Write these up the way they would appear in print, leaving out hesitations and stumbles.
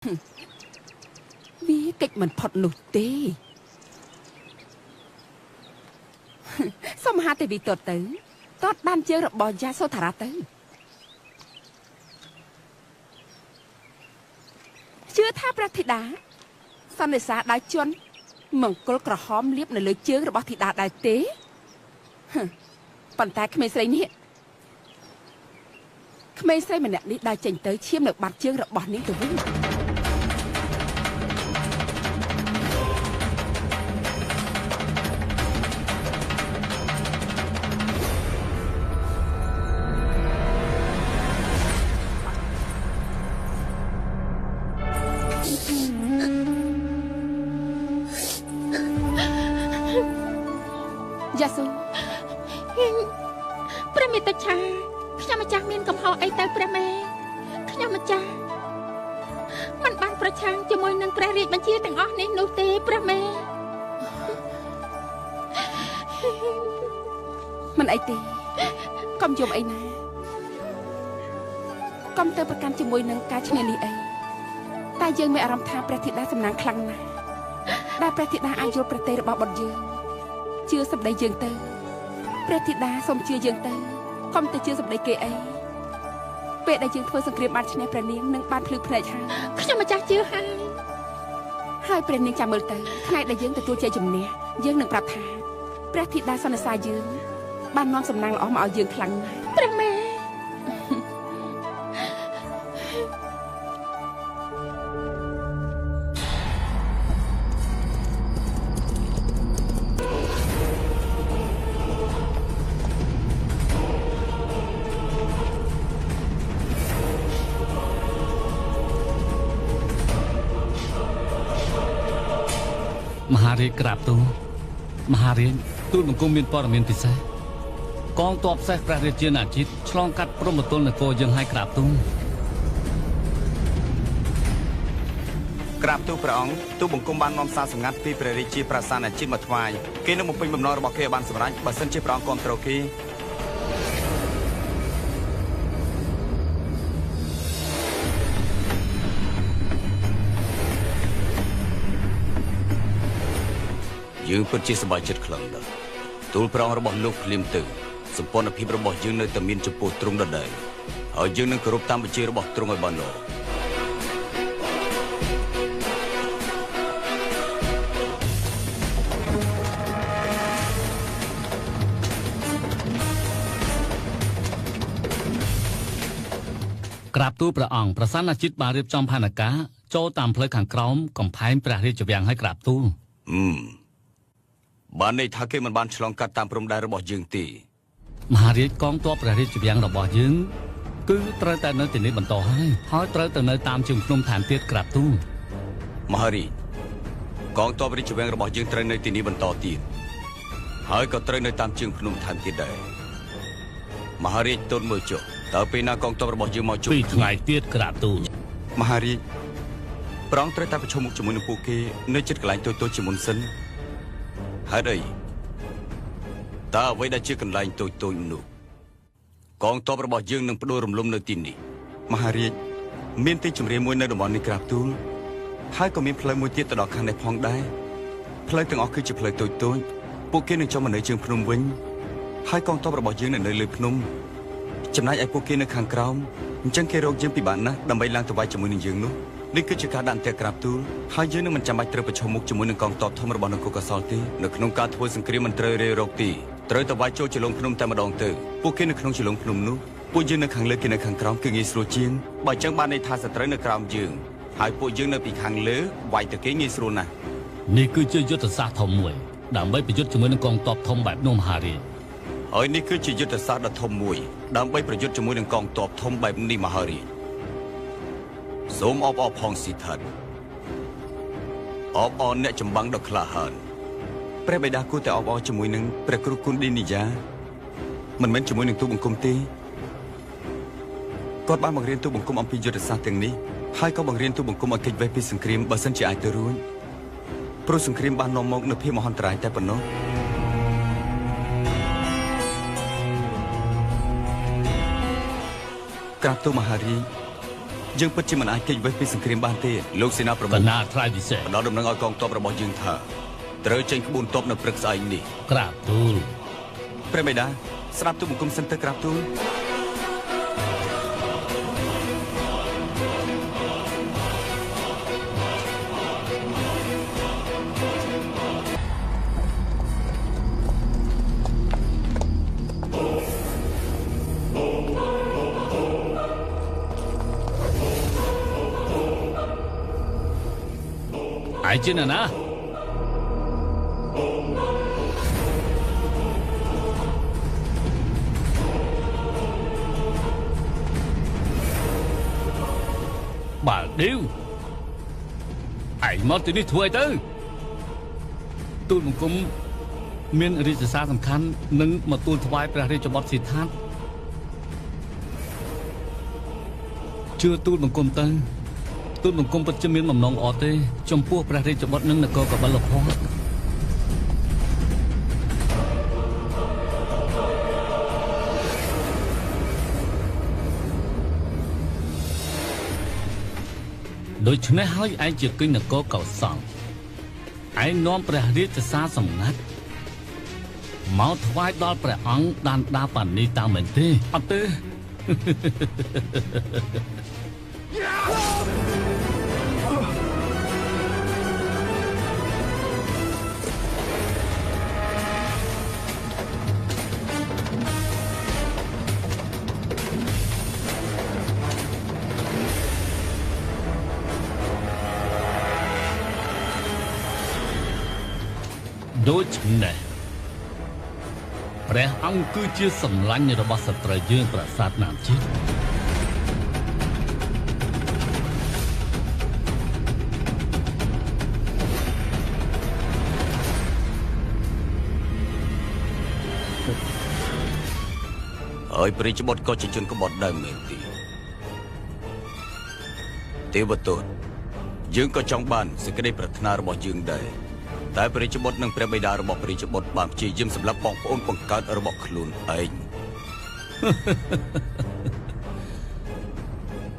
វាកិច្ចមិនផុតនោះទេសូមមហាទេវីតតទៅតតបានជើងរបស់យ៉ាសូថារ៉ាទៅជឿថាព្រះធីតាសន្និសាដៅជន់មង្គលក្រហមលៀបនៅលើជើងរបស់ធីតាដែរទេប៉ុន្តែក្មេងស្រីនេះក្មេងស្រីម្នាក់នេះដើរចេញទៅឈាមនៅបាត់ជើងរបស់នាងទៅវិញយ៉ាស៊ូព្រះមេត្តាឆាខ្ញុំម្ចាស់មានកំហុសអីទៅព្រះមេខ្ញុំម្ចាស់មិនបានប្រឆាំងជាមួយនឹងព្រះរាជបញ្ជាទាំងអស់នេះនោះទេព្រះមេមិនអីទេកុំយំអីណាកុំទៅប្រកាន់ជាមួយនឹងការឈ្នះនេះអីតែយើងមានអារម្មណ៍ថាព្រះធីតាសំណាងខ្លាំងណាស់ដែលព្រះធីតាអាចយល់ប្រទេសរបស់បុត្រយើងជឿសម្ដីយើងទៅព្រះធីតាសូមជឿយើងទៅកុំទៅជឿសម្ដីគេអីពេលដែលយើងធ្វើសង្គ្រាមបានឈ្នះព្រះនាងនឹងបានភ្លឺភ្នែកហើយខ្ញុំម្ចាស់ជឿហើយព្រះនាងចាំមើលទៅថ្ងៃដែលយើងទទួលជ័យជំនះយើងនឹងប្រាប់ថាព្រះធីតាសន្និសាយើងបាននាំសំណាងល្អមកឲ្យយើងខ្លាំងណាស់ព្រះមេមហារាជក្រាបទូលមហារាជទូលបង្គំមានព័ត៌មានពិសេសកងទ័ពសេះព្រះរាជាណាចក្រឆ្លងកាត់ព្រំប្រទល់នគរយើងឲ្យក្រាបទូលក្រាបទូលព្រះអង្គទូលបង្គំបាននាំសារសម្ងាត់ពីព្រះរាជាប្រាសាទអាជីពមកថ្វាយគេនឹងបំពេញបំណងរបស់គេឲ្យបានសម្រេចបើសិនជាព្រះអង្គគាំទ្រគេយើងពិតជាសប្បាយចិត្តខ្លាំងណាស់ទូលព្រះអង្គរបស់លោកភ្លាមទៅសម្ព័ន្ធភាពរបស់យើងនៅតែមានចំពោះទ្រង់ដដែលហើយយើងនឹងគោរពតាមបញ្ជារបស់ទ្រង់ឲ្យបានល្អក្រាបទូលព្រះអង្គប្រសានអាជីពបានរៀបចំផែនការចូលតាមផ្លូវខាងក្រោមកំផែងព្រះរាជវាំងឲ្យក្រាបទូលបានន័យថាគេមិនបានឆ្លងកាត់តាមព្រំដែនរបស់យើងទេមហារាជកងទ័ពព្រះរាជវាំងរបស់យើងគឺត្រូវតែនៅទីនេះបន្តហើយត្រូវទៅនៅតាមជើងភ្នំឋានទៀតក្រាបទូលមហារាជកងទ័ពរាជវាំងរបស់យើងត្រូវនៅទីនេះបន្តទៀតហើយក៏ត្រូវនៅតាមជើងភ្នំឋានទៀតដែរមហារាជទូលមើលចុះតើពេលណាកងទ័ពរបស់យើងមកជួប2ថ្ងៃទៀតក្រាបទូលមហារាជប្រងត្រូវតែប្រជុំមុខជាមួយនឹងពួកគេនៅជិតកន្លែងតូចៗជាមុនសិនហេតុអីតើអ្វីដែលជាកន្លែងតូចៗនោះកងទ័ពរបស់យើងនឹងបដូររំលំនៅទីនេះមហារាជមានទីជម្រាលមួយនៅតំបន់នេះក្រាបទូលហើយក៏មានផ្លូវមួយទៀតទៅដល់ខាងនេះផងដែរផ្លូវទាំងអស់គឺជាផ្លូវតូចៗពួកគេនឹងចុះមកនៅជើងភ្នំវិញហើយកងទ័ពរបស់យើងនៅលើភ្នំចំណែកឯពួកគេនៅខាងក្រោមអញ្ចឹងគេរកយើងពិបាកណាស់ដើម្បីឡើងទៅវាយជាមួយនឹងយើងនោះនេះគឺជាការដាក់អន្ទាក់ក្រាបទូលហើយយើងនឹងមិនចាំបាច់ត្រូវប្រឈមមុខជាមួយនឹងកងទ័ពធំរបស់នគរកោសលទេនៅក្នុងការធ្វើសង្គ្រាមមិនត្រូវរាយរកទេត្រូវតែវាយចូលជលងភ្នំតែម្ដងទៅពួកគេនៅក្នុងជលងភ្នំនោះពួកយើងនៅខាងលើគេនៅខាងក្រោមគឺងាយស្រួលជាងបើអញ្ចឹងបានន័យថាសត្រូវនៅក្រោមយើងហើយពួកយើងនៅពីខាងលើវាយទៅគេងាយស្រួលណាស់នេះគឺជាយុទ្ធសាស្ត្រធំមួយដើម្បីប្រយុទ្ធជាមួយនឹងកងទ័ពធំបែបនោះមហារាជហើយនេះគឺជាយុទ្ធសាស្ត្រដ៏ធំមួយដើម្បីប្រយុទ្ធជាមួយនឹងកងទ័ពធំបែបនេះមហារាជសូមអបអរផងស៊ីថាត់អបអរអ្នកចម្បាំងដ៏ក្លាហានព្រះបិតាគួរតែអបអរជាមួយនឹងព្រះគ្រូគុណឌីនីយ៉ាមិនមែនជាមួយនឹងទូបង្គំទេគាត់បានបង្រៀនទូបង្គំអំពីយុទ្ធសាស្ត្រទាំងនេះហើយក៏បង្រៀនទូបង្គំឲ្យគេចវេះពីសង្គ្រាមបើសិនជាអាចទៅរួចព្រោះសង្គ្រាមបាននាំមកនូវភាពមហន្តរាយតែប៉ុណ្ណោះក្រាបទូលមហារាជ យើងពិតជាមិនអាចគេចវេះពីសង្គ្រាមបានទេលោកសេនាប្រមុខ កណាថ្លៃពិសេស ផ្ដល់ដំណឹងឲ្យកងទ័ពរបស់យើងថាត្រូវចេញក្បួនទ័ពនៅព្រឹកស្អែកនេះ ក្រាបទូល ព្រះបិតាស្ដាប់ទូលបង្គំសិនទៅក្រាបទូលឯជាណាណាបាល់ឌីវឯងមកទីនេះធ្វើអីទៅទូលបង្គំមានរាជសារសំខាន់នឹងមកទូលថ្វាយព្រះរាជបុត្រសិដ្ឋាតជឿទូលបង្គំទៅទូលបង្គំពិតជាមានបំណងល្អទេចំពោះព្រះរាជបុត្រនិងនគរកបិលភ័ក្រដូច្នេះហើយឯងជាគិញនគរកោសល្យឯងនាំព្រះរាជសារសម្ងាត់មកថ្វាយដល់ព្រះអង្គដានដាប៉ានីតាមមែនទេអត់ទេដូច្នេះព្រះអង្គគឺជាសម្លាញ់របស់សត្រូវយើងប្រាសាទណាមជាតិហើយព្រះរាជបុត្រក៏ជាជនក្បត់ដែរមែនទេវទត្តយើងក៏ចង់បានសេចក្តីប្រាថ្នារបស់យើងដែរតែព្រះរាជបុត្រនិងព្រះបិតារបស់ព្រះរាជបុត្របានព្យាយាមសម្លាប់បងប្អូនបង្កើតរបស់ខ្លួនឯង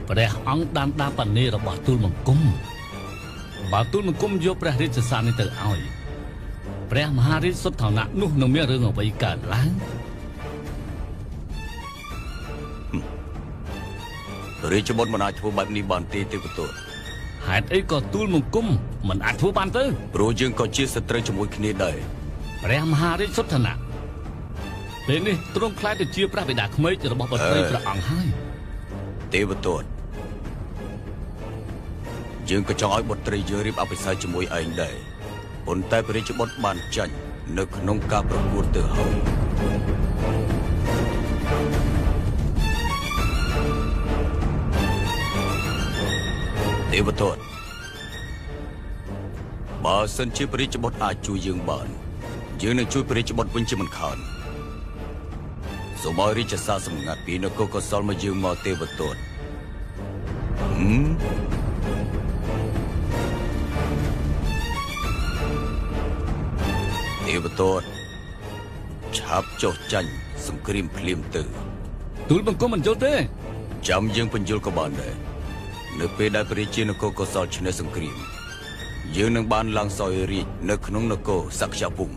ព្រះអង្គដានដាប៉ានីរបស់ទូលបង្គំបើទូលបង្គំយកព្រះរាជសារនេះទៅឲ្យព្រះមហារាជសុទ្ធឋានៈនោះនឹងមានរឿងអ្វីកើតឡើងព្រះរាជបុត្រមិនអាចធ្វើបែបនេះបានទេទេវទត្តហេតុអីក៏ទូលបង្គំមិនអាចធ្វើបានទៅព្រោះយើងក៏ជាសត្រូវជាមួយគ្នាដែរព្រះមហារាជសុទ្ធឋានៈពេលនេះទ្រង់ខ្លាចទៅជាព្រះបិតាក្មេករបស់បុត្រីព្រះអង្គហើយទេវទត្តយើងក៏ចង់ឲ្យបុត្រីយើងរៀបអភិសេកជាមួយឯងដែរប៉ុន្តែព្រះរាជបុត្របានចាញ់នៅក្នុងការប្រកួតទៅហើយទេវទត្តបើសិនជាព្រះរាជបុត្រអាចជួយយើងបានយើងនឹងជួយព្រះរាជបុត្រវិញជាមិនខានសូមឲ្យរាជសារសម្ងាត់ពីនគរកោសលមកយើងមកទេវទត្តទេវទត្តឆាប់ចុះចាញ់សង្គ្រាមភ្លាមទៅទូលបង្គំមិនយល់ទេចាំយើងបញ្យល់ក៏បានដែរនៅពេលដែលព្រះរាជានគរកោសលឈ្នះសង្គ្រាមយើងនឹងបានឡើងសោយរាជនៅក្នុងនគរសក្យភូមិ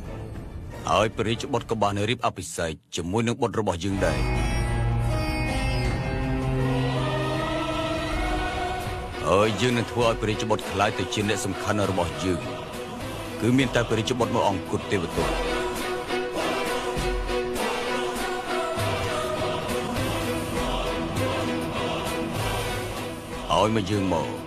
ហើយព្រះរាជបុត្រក៏បានរៀបអភិសេកជាមួយនឹងបុត្ររបស់យើងដែរហើយយើងនឹងធ្វើឲ្យព្រះរាជបុត្រក្លាយទៅជាអ្នកសំខាន់របស់យើងគឺមានតែព្រះរាជបុត្រមួយអង្គគត់ទេវទត្តឲ្យមកយើងមក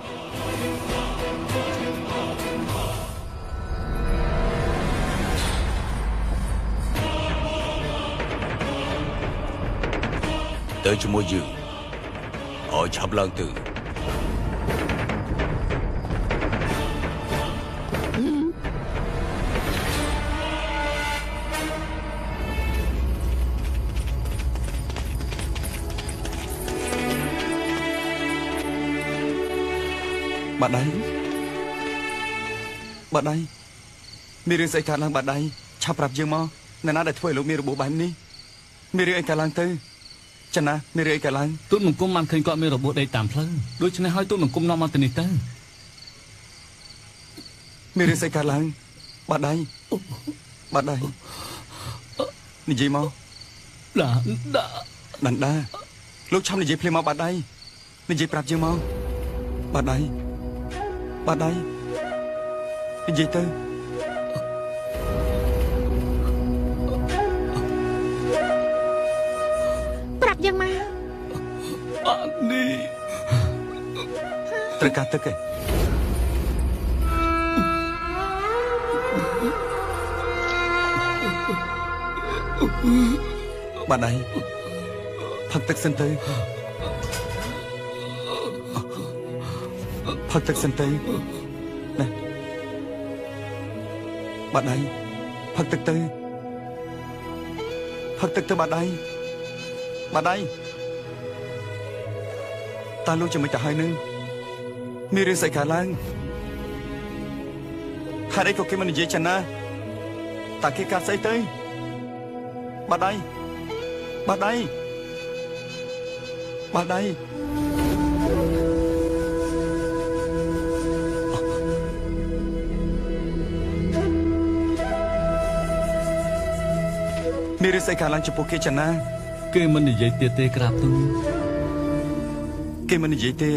ទៅជាមួយយើងឲ្យឆាប់ឡើងទៅបាត់ដៃមានរឿងស្អីកើតឡើងបាត់ដៃឆាប់ប្រាប់យើងមកអ្នកណាដែលធ្វើឲ្យលោកមានរបួសបែបនេះមានរឿងអីកើតឡើងទៅ ចាណាមានរឿងអីកើតឡើង ទូតបង្គំបានឃើញគាត់មានរបួសដីតាមផ្លូវដូច្នេះហើយទូតបង្គំនាំមកទីនេះទៅ មានរឿងស្អីកើតឡើងបាត់ដៃនិយាយមក ដា ដណ្ដាលោកឆំនិយាយភ្លាមមកបាត់ដៃនិយាយប្រាប់យើងមកបាត់ដៃនិយាយទៅ ប្រាប់យ៉ាងមក អានេះ ត្រូវការទឹកឯងបាត់ដៃផឹកទឹកសិនទៅផឹកទឹកសិនទៅណាបាត់ដៃផឹកទឹកទៅបាត់ដៃតើលោកจะមិនទៅហើយនឹងមានរឿងស្អីកើតឡើងហេតុអីក៏គេមិននិយាយចឹងណាតើគេកាត់ស្អីទៅបាត់ដៃមានរឿងស្អីកើតឡើងចំពោះគេចឹងណា គេមិននិយាយទៀតទេក្រាបទូល គេមិននិយាយទេ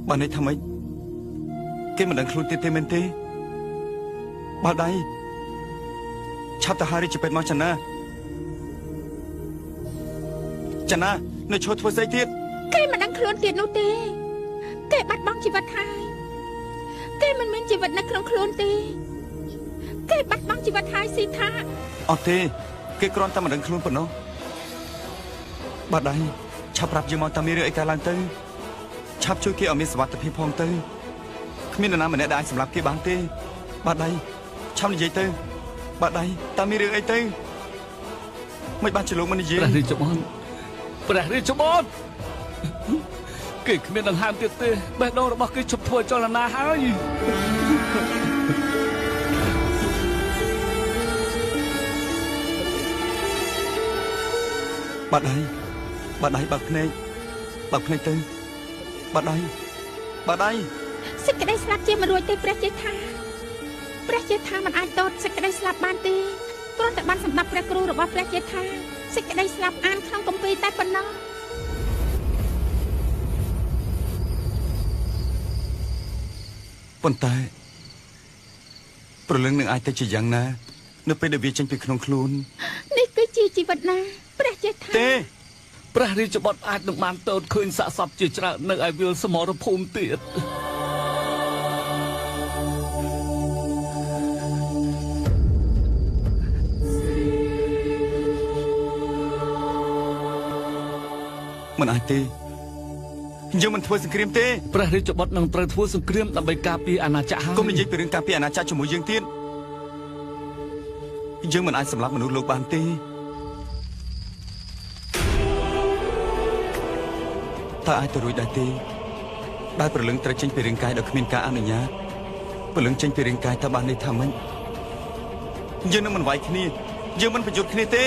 បានន័យថាម៉េចគេមិនដឹងខ្លួនទៀតទេមែនទេបាល់ដៃឆាប់ទៅហៅរាជពេទ្យមកចាណានៅឈរធ្វើស្អីទៀត គេមិនដឹងខ្លួនទៀតនោះទេគេបាត់បង់ជីវិតហើយគេមិនមានជីវិតនៅក្នុងខ្លួនទេគេបាត់បង់ជីវិតហើយស៊ីថា អត់ទេគេគ្រាន់តែមិនដឹងខ្លួនប៉ុណ្ណោះបាល់ដៃឆាប់ប្រាប់យើងមកតើមានរឿងអីកើតឡើងទៅឆាប់ជួយគេឲ្យមានសុវត្ថិភាពផងទៅគ្មាននរណាម្នាក់ដែលអាចសម្លាប់គេបានទេបាល់ដៃឆាប់និយាយទៅបាល់ដៃតើមានរឿងអីទៅមិនបានជាលោកមិននិយាយ ព្រះរាជបុត្រគេគ្មានដង្ហើមទៀតទេបេះដូងរបស់គេឈប់ធ្វើចលនាហើយ បាត់ដៃបើកភ្នែកទៅបាត់ដៃ សេចក្តីស្លាប់ជាមិនរួចទេព្រះជេដ្ឋាមិនអាចតតសេចក្តីស្លាប់បានទេគ្រាន់តែបានសម្ដាប់ព្រះគ្រូរបស់ព្រះជេដ្ឋាសេចក្តីស្លាប់អានក្នុងគម្ពីរតែប៉ុណ្ណោះ ប៉ុន្តែព្រលឹងនឹងអាចទៅជាយ៉ាងណានៅពេលដែលវាចេញពីក្នុងខ្លួន នេះគឺជាជីវិតណាព្រះជេដ្ឋា ទេ ព្រះរាជបុត្រអាចនឹងបានតូចឃើញសាកសពជាច្រើននៅឯវាលសមរភូមិទៀត មិនអាចទេយើងមិនធ្វើសង្គ្រាមទេ ព្រះរាជបុត្រនឹងត្រូវធ្វើសង្គ្រាមដើម្បីការពារអាណាចក្រហើយក ុំនិយាយពីរឿងការពារអាណាចក្រជាមួយយើងទៀតយើងមិនអាចសម្លាប់មនុស្សលោកបានទេតើអាចទៅរួចដែរទេដែលព្រលឹងត្រូវចេញពីរាងកាយដោយគ្មានការអនុញ្ញាតព្រលឹងចេញពីរាងកាយតើបានន័យថាម៉េចយើងនឹងមិនវាយគ្នាយើងមិនប្រយុទ្ធគ្នាទេ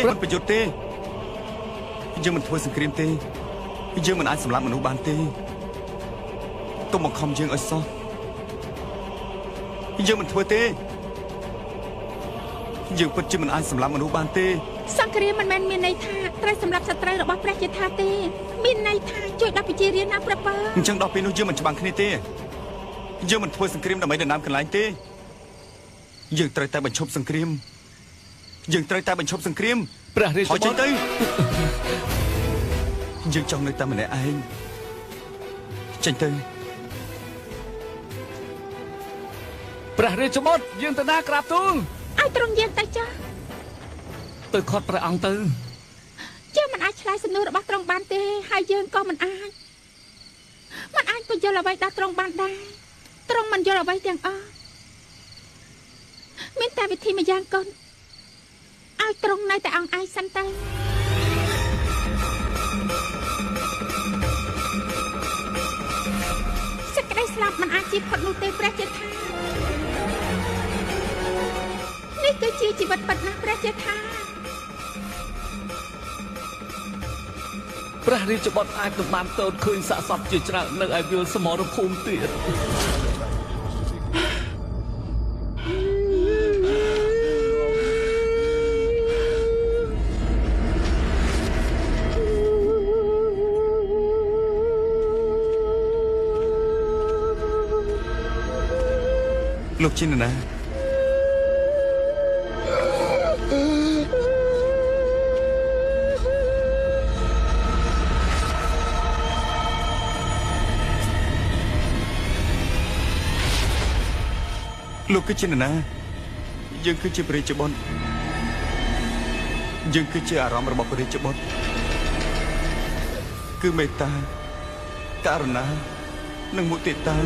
យើងមិនធ្វើសង្គ្រាមទេយើងមិនអាចសម្លាប់មនុស្សបានទេកុំបង្ខំយើងឲ្យសោះយើងមិនធ្វើទេយើងពិតជាមិនអាចសម្លាប់មនុស្សបានទេស ង្គ្រាមមិនមែនមានន័យថាត្រូវសម្រាប់សត្រូវរបស់ព្រះជេដ្ឋាទេមានន័យថាជួយដល់ប្រជារាស្ត្រណាព្រះបើ អញ្ចឹងដល់ពេលនោះយើងមិនច្បាំងគ្នាទេយើងមិនធ្វើសង្គ្រាមដើម្បីដណ្ដើមកន្លែងទេយើងត្រូវតែបញ្ឈប់សង្គ្រាម ព្រះរាជ ហើយ បុ ចេញ ត្រ ទៅយើងចង់នៅតែម្នាក់ឯងចេញទៅ ព្រះរាជបុត្រយើងទៅណាក្រាបទូល ឲ្យត្រង់យើងទៅចាស់ ទៅខត់ព្រះអង្គទៅ យើងមិនអាចឆ្លើយសំណួររបស់ត្រង់បានទេហើយយើងក៏មិនអាចបញ្យល់អ្វីដល់ត្រង់បានដែរត្រង់មិនយល់អ្វីទាំងអស់មានតែវិធីមួយយ៉ាងកូនឲ្យត្រង់នៅតែអង្គឯងសិនទៅសេចក្តីស្លាប់មិនអាចជៀសផុតនោះទេព្រះជេដ្ឋានេះគឺជាជីវិតពិតណាស់ព្រះជេដ្ឋា ព្រះរាជបុត្រអាចនឹងបានទតឃើញសាកសពជាច្រើននៅឯវាលសមរភូមិទៀតលោកជាណាលោកគឺជាណាយើងគឺជាព្រះរាជបុត្រយើងគឺជាអារម្មណ៍របស់ព្រះរាជបុត្រគឺមេត្តាករុណានិងមុទិតា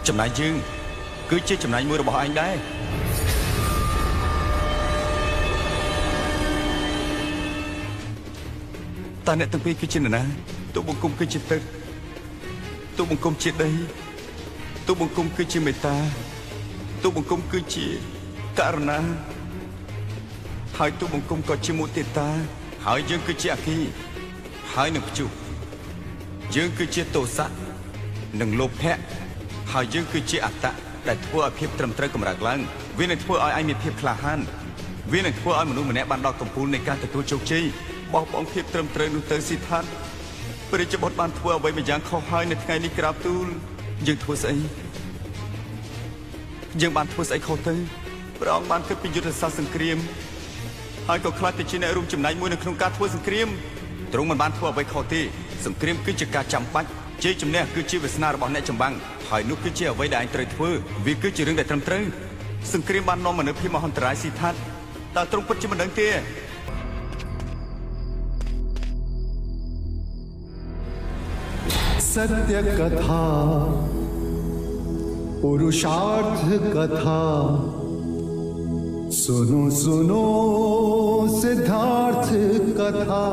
ចំណែកយើងគឺជាចំណែកមួយរបស់ឯងដែរតើអ្នកទាំងពីរគឺជានរណាទូបង្គំគឺជាទឹកទូបង្គំជាដីទូបង្គំគឺជាមេត្តាទូបង្គំគឺជាករុណាហើយទូបង្គំក៏ជាមុទិតាហើយយើងគឺជាអគិហើយនឹងព្យុះយើងគឺជាទោសៈនិងលោភៈហើយយើងគឺជាអត្តៈដែលធ្វើឲ្យភាពត្រឹមត្រូវកម្រើកឡើងវានឹងធ្វើឲ្យឯងមានភាពក្លាហានវានឹងធ្វើឲ្យមនុស្សម្នាក់បានដល់កំពូលនៃការទទួលជោគជ័យបោះបង់ភាពត្រឹមត្រូវនោះទៅស៊ីថាតព្រះរាជបុត្របានធ្វើអ្វីម្យ៉ាងខុសហើយនៅថ្ងៃនេះក្រាបទូលយើងធ្វើស្អីយើងបានធ្វើស្អីខុសទៅព្រះអង្គបានគិតពីយុទ្ធសាស្ត្រសង្គ្រាមហើយក៏ខ្លាចទៅជាអ្នករួមចំណែកមួយនៅក្នុងការធ្វើសង្គ្រាមទ្រង់មិនបានធ្វើអ្វីខុសទេសង្គ្រាមគឺជាការចាំបាច់ជ័យជំនះគឺជាវាសនារបស់អ្នកចម្បាំងហើយនោះគឺជាអ្វីដែលឯងត្រូវធ្វើវាគឺជារឿងដែលត្រឹមត្រូវសង្គ្រាមបាននាំមកនូវភាពមហន្តរាយស៊ីថាតតើទ្រង់ពិតជាមិនដឹងទេ सत्य कथा पुरुषार्थ कथा सुनो सुनो सिद्धार्थ कथा